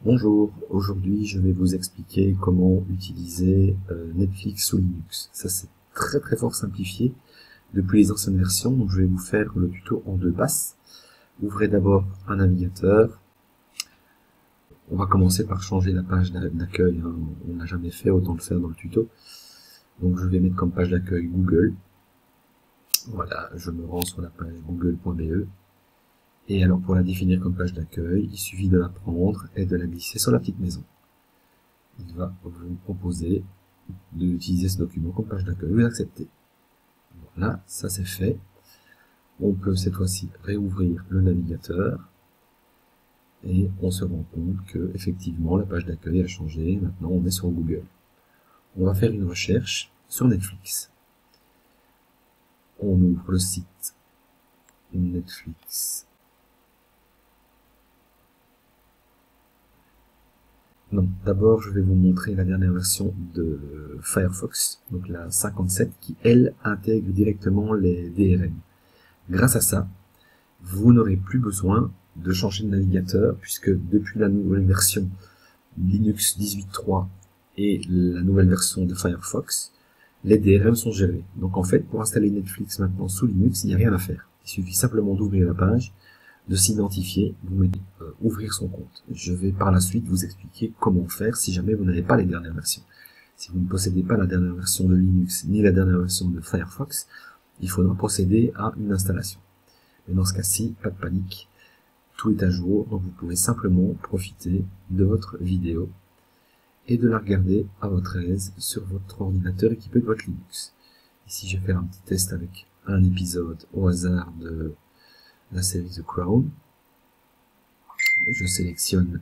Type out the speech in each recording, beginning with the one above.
Bonjour, aujourd'hui je vais vous expliquer comment utiliser Netflix sous Linux. Ça c'est très fort simplifié depuis les anciennes versions, donc je vais vous faire le tuto en deux passes. Ouvrez d'abord un navigateur. On va commencer par changer la page d'accueil, hein. On n'a jamais fait, autant le faire dans le tuto. Donc je vais mettre comme page d'accueil Google. Voilà, je me rends sur la page google.be. Et alors pour la définir comme page d'accueil, il suffit de la prendre et de la glisser sur la petite maison. Il va vous proposer d'utiliser ce document comme page d'accueil. Vous acceptez. Voilà, ça c'est fait. On peut cette fois-ci réouvrir le navigateur et on se rend compte que effectivement la page d'accueil a changé. Maintenant on est sur Google. On va faire une recherche sur Netflix. On ouvre le site Netflix. Non, d'abord je vais vous montrer la dernière version de Firefox, donc la 57, qui elle intègre directement les DRM. Grâce à ça, vous n'aurez plus besoin de changer de navigateur, puisque depuis la nouvelle version Linux 18.3 et la nouvelle version de Firefox, les DRM sont gérés. Donc en fait, pour installer Netflix maintenant sous Linux, il n'y a rien à faire. Il suffit simplement d'ouvrir la page, de s'identifier, vous mettez ouvrir son compte. Je vais par la suite vous expliquer comment faire si jamais vous n'avez pas les dernières versions. Si vous ne possédez pas la dernière version de Linux ni la dernière version de Firefox, il faudra procéder à une installation. Mais dans ce cas-ci, pas de panique, tout est à jour, donc vous pouvez simplement profiter de votre vidéo et de la regarder à votre aise sur votre ordinateur équipé de votre Linux. Ici, je vais faire un petit test avec un épisode au hasard de la série The Crown. Je sélectionne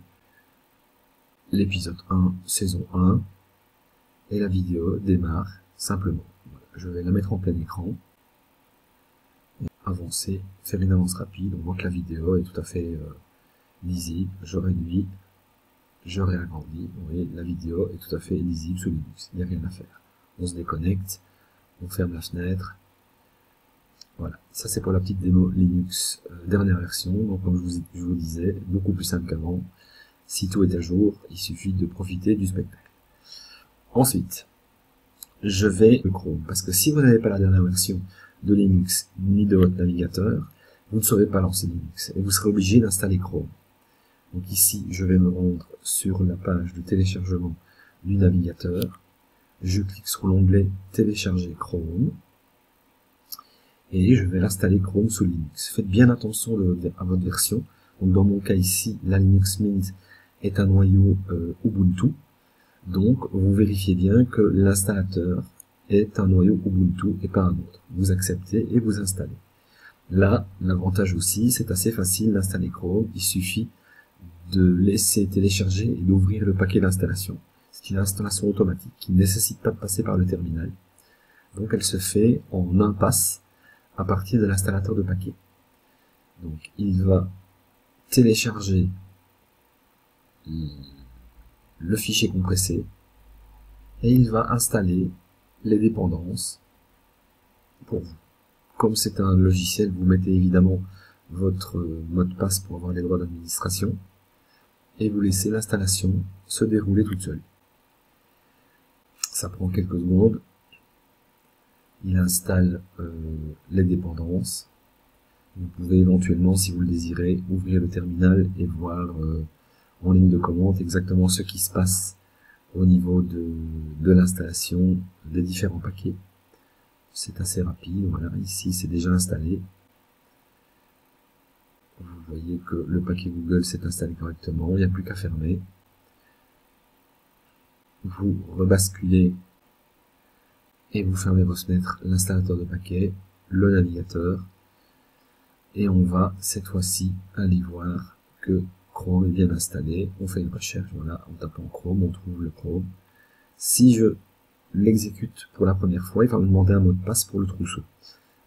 l'épisode 1, saison 1, et la vidéo démarre simplement. Voilà, je vais la mettre en plein écran, avancer, faire une avance rapide. On voit que la vidéo est tout à fait lisible. Je réduis, je réagrandis. Vous voyez, la vidéo est tout à fait lisible sous Linux. Il n'y a rien à faire. On se déconnecte, on ferme la fenêtre. Voilà, ça c'est pour la petite démo Linux dernière version. Donc comme je vous disais, beaucoup plus simple qu'avant. Si tout est à jour, il suffit de profiter du spectacle. Ensuite, je vais le Chrome, parce que si vous n'avez pas la dernière version de Linux ni de votre navigateur, vous ne saurez pas lancer Linux et vous serez obligé d'installer Chrome. Donc ici, je vais me rendre sur la page de téléchargement du navigateur. Je clique sur l'onglet télécharger Chrome. Et je vais l'installer Chrome sous Linux. Faites bien attention à votre version. Donc dans mon cas ici, la Linux Mint est un noyau Ubuntu. Donc vous vérifiez bien que l'installateur est un noyau Ubuntu et pas un autre. Vous acceptez et vous installez. Là, l'avantage aussi, c'est assez facile d'installer Chrome. Il suffit de laisser télécharger et d'ouvrir le paquet d'installation. C'est une installation automatique qui ne nécessite pas de passer par le terminal. Donc elle se fait en un pass à partir de l'installateur de paquets. Donc il va télécharger le fichier compressé et il va installer les dépendances pour vous. Comme c'est un logiciel, vous mettez évidemment votre mot de passe pour avoir les droits d'administration et vous laissez l'installation se dérouler toute seule. Ça prend quelques secondes. Il installe les dépendances. Vous pouvez éventuellement, si vous le désirez, ouvrir le terminal et voir en ligne de commande exactement ce qui se passe au niveau de l'installation des différents paquets. C'est assez rapide. Voilà, ici c'est déjà installé. Vous voyez que le paquet Google s'est installé correctement. Il n'y a plus qu'à fermer. Vous rebasculez et vous fermez vos fenêtres, l'installateur de paquets, le navigateur, et on va cette fois-ci aller voir que Chrome est bien installé. On fait une recherche, voilà, en tapant Chrome, on trouve le Chrome. Si je l'exécute pour la première fois, il va me demander un mot de passe pour le trousseau.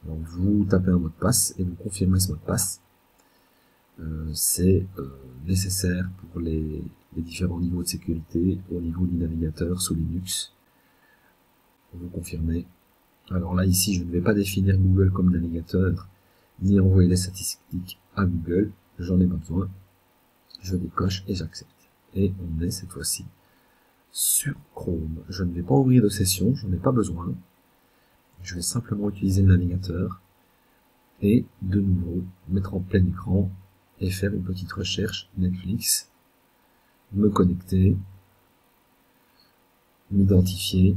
Donc vous tapez un mot de passe et vous confirmez ce mot de passe. C'est nécessaire pour les différents niveaux de sécurité au niveau du navigateur sous Linux. Vous confirmez. Alors là, ici, je ne vais pas définir Google comme navigateur, ni envoyer les statistiques à Google. J'en ai pas besoin. Je décoche et j'accepte. et on est cette fois-ci sur Chrome. Je ne vais pas ouvrir de session, j'en ai pas besoin. Je vais simplement utiliser le navigateur et de nouveau mettre en plein écran et faire une petite recherche Netflix, me connecter, m'identifier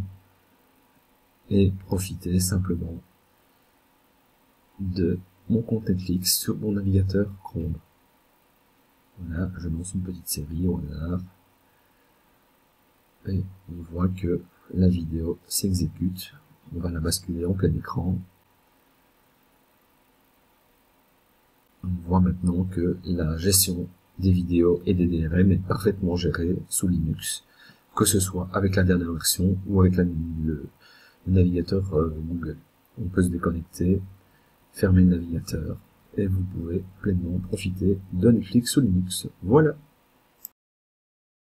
et profiter simplement de mon compte Netflix sur mon navigateur Chrome. Voilà, je lance une petite série au hasard et on voit que la vidéo s'exécute. On va la basculer en plein écran. On voit maintenant que la gestion des vidéos et des DRM est parfaitement gérée sous Linux, que ce soit avec la dernière version ou avec le navigateur Google. On peut se déconnecter, fermer le navigateur et vous pouvez pleinement profiter de Netflix sous Linux. Voilà.